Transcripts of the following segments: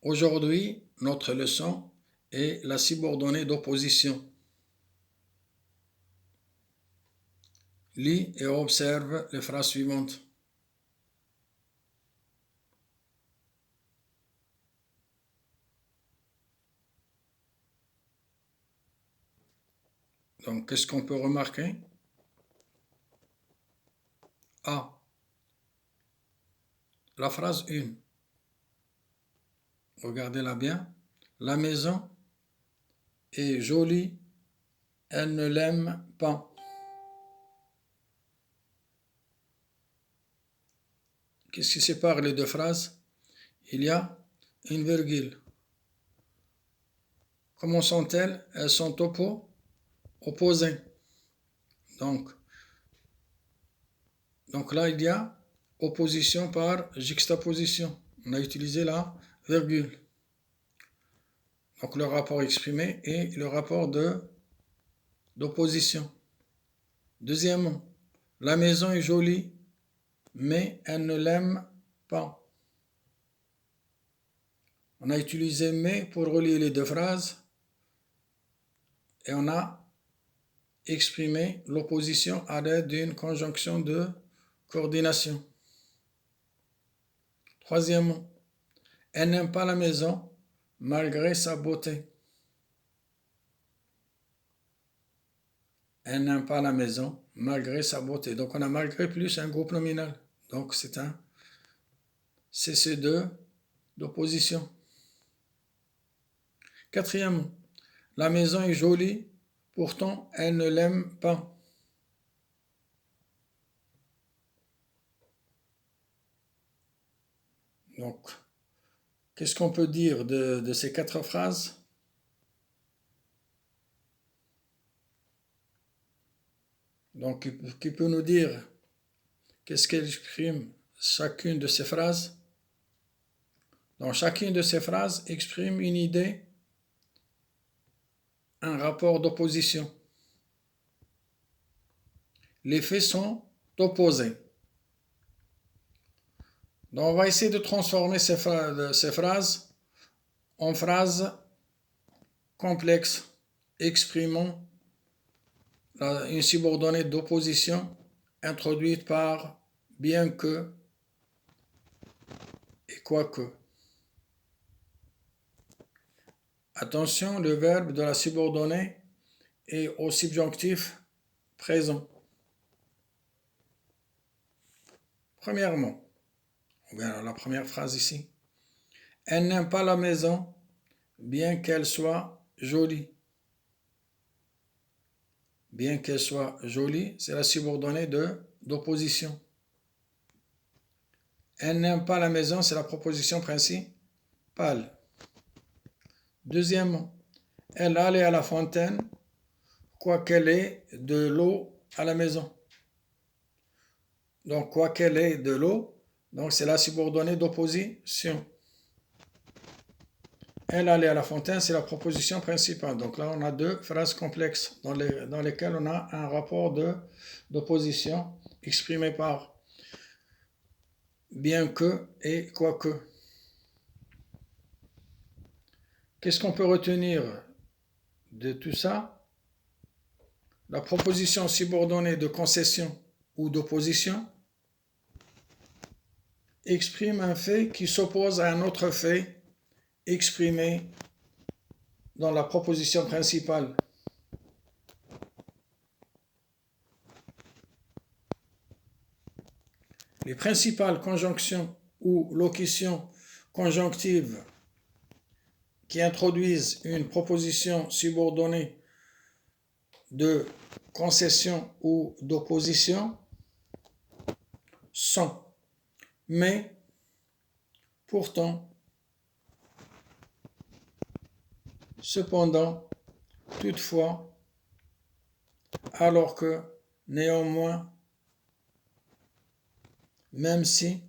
Aujourd'hui, notre leçon est la subordonnée d'opposition. Lis et observe les phrases suivantes. Donc, qu'est-ce qu'on peut remarquer? A. La phrase 1. Regardez-la bien. La maison est jolie, elle ne l'aime pas. Qu'est-ce qui sépare les deux phrases? Il y a une virgule. Comment sont-elles? Elles sont opposées. Donc là, il y a opposition par juxtaposition. On a utilisé la virgule. Donc le rapport exprimé et le rapport d'opposition. Deuxièmement, la maison est jolie, mais elle ne l'aime pas. On a utilisé mais pour relier les deux phrases et on a exprimé l'opposition à l'aide d'une conjonction de coordination. Troisièmement, elle n'aime pas la maison malgré sa beauté. Elle n'aime pas la maison malgré sa beauté. Donc on a malgré plus un groupe nominal. Donc c'est un CC2 d'opposition. Quatrièmement, la maison est jolie, pourtant elle ne l'aime pas. Donc, qu'est-ce qu'on peut dire de ces quatre phrases? Donc, qui peut nous dire qu'est-ce qu'elle exprime chacune de ces phrases? Donc, chacune de ces phrases exprime une idée, un rapport d'opposition. Les faits sont opposés. Donc, on va essayer de transformer ces phrases en phrases complexes, exprimant une subordonnée d'opposition introduite par bien que et quoique. Attention, le verbe de la subordonnée est au subjonctif présent. Premièrement, bien la première phrase ici. Elle n'aime pas la maison, bien qu'elle soit jolie. Bien qu'elle soit jolie, c'est la subordonnée d'opposition. Elle n'aime pas la maison, c'est la proposition principale. Deuxièmement, elle allait à la fontaine, quoiqu'elle ait de l'eau à la maison. Donc, quoiqu'elle ait de l'eau, donc c'est la subordonnée d'opposition. Elle allait à la fontaine, c'est la proposition principale. Donc là, on a deux phrases complexes dans lesquelles on a un rapport d'opposition exprimé par bien que et quoique. Qu'est-ce qu'on peut retenir de tout ça? La proposition subordonnée de concession ou d'opposition exprime un fait qui s'oppose à un autre fait exprimé dans la proposition principale. Les principales conjonctions ou locutions conjonctives qui introduisent une proposition subordonnée de concession ou d'opposition sont mais, pourtant, cependant, toutefois, alors que, néanmoins, même si,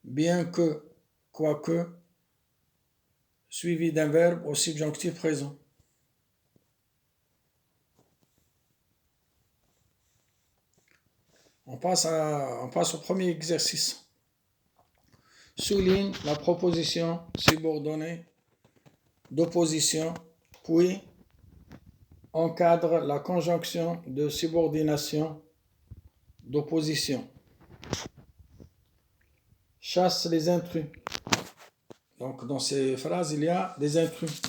bien que, quoique, suivi d'un verbe au subjonctif présent. On passe au premier exercice. souligne la proposition subordonnée d'opposition, puis encadre la conjonction de subordination d'opposition. Chasse les intrus. Donc dans ces phrases, il y a des intrus.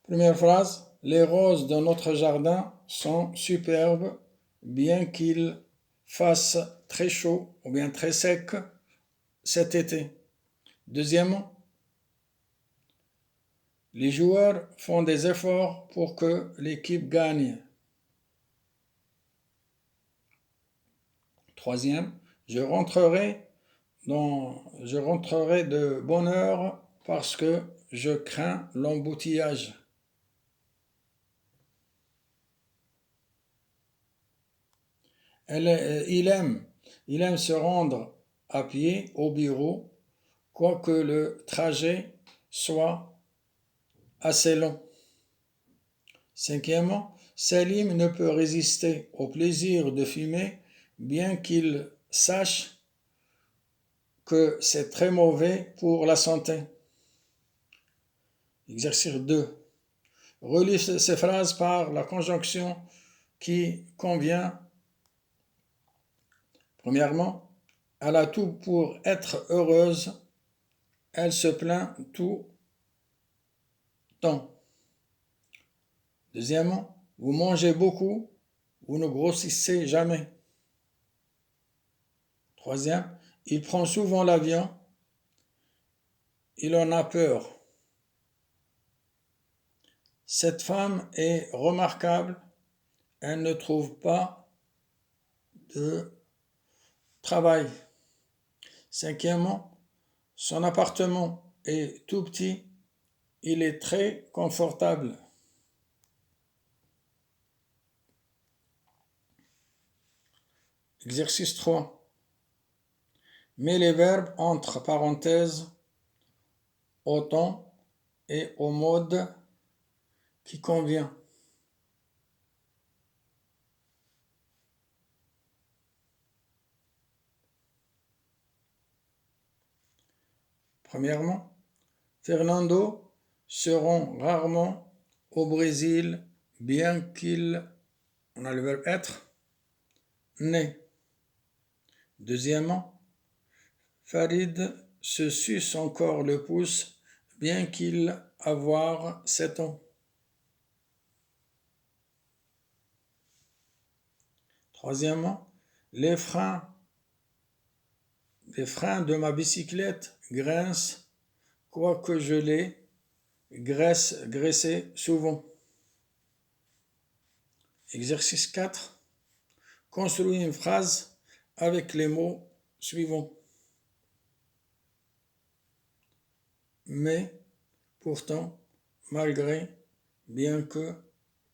Première phrase, les roses de notre jardin sont superbes, bien qu'il fasse très chaud ou bien très sec cet été. Deuxièmement, les joueurs font des efforts pour que l'équipe gagne. Troisième, je rentrerai de bonne heure parce que je crains l'embouteillage. Il aime se rendre à pied au bureau, quoique le trajet soit assez long. Cinquièmement, Salim ne peut résister au plaisir de fumer, bien qu'il sache que c'est très mauvais pour la santé. Exercice 2. Relis ces phrases par la conjonction qui convient. Premièrement, elle a tout pour être heureuse, elle se plaint tout temps. Deuxièmement, vous mangez beaucoup, vous ne grossissez jamais. Troisième, il prend souvent l'avion, il en a peur. Cette femme est remarquable, elle ne trouve pas de travail. Cinquièmement, son appartement est tout petit, il est très confortable. Exercice 3. Mets les verbes entre parenthèses au temps et au mode qui convient. Premièrement, Fernando se rend rarement au Brésil, bien qu'il, on a le verbe être, né. Deuxièmement, Farid se suce encore le pouce, bien qu'il avoir 7 ans. Troisièmement, les freins de ma bicyclette grincent, quoique je les graissé souvent. Exercice 4. Construis une phrase avec les mots suivants. Mais, pourtant, malgré, bien que,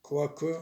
quoique.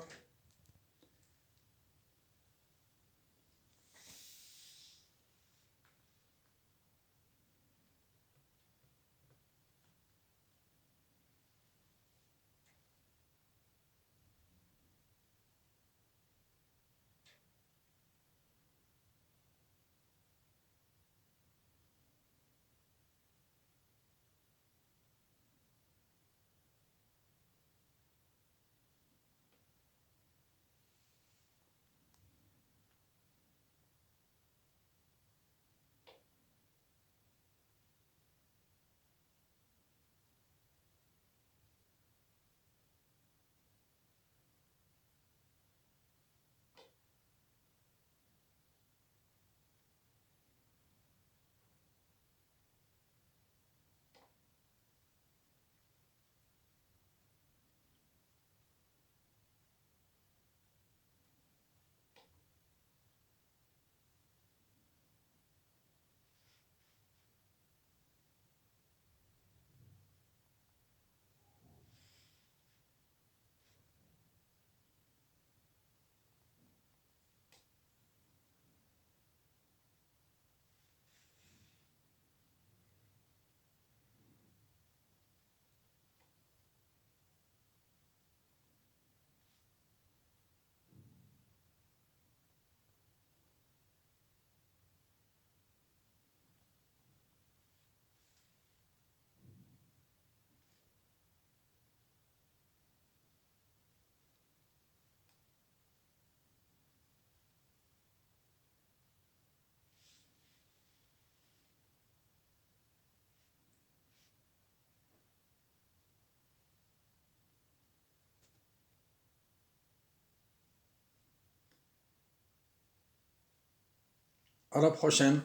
À la prochaine.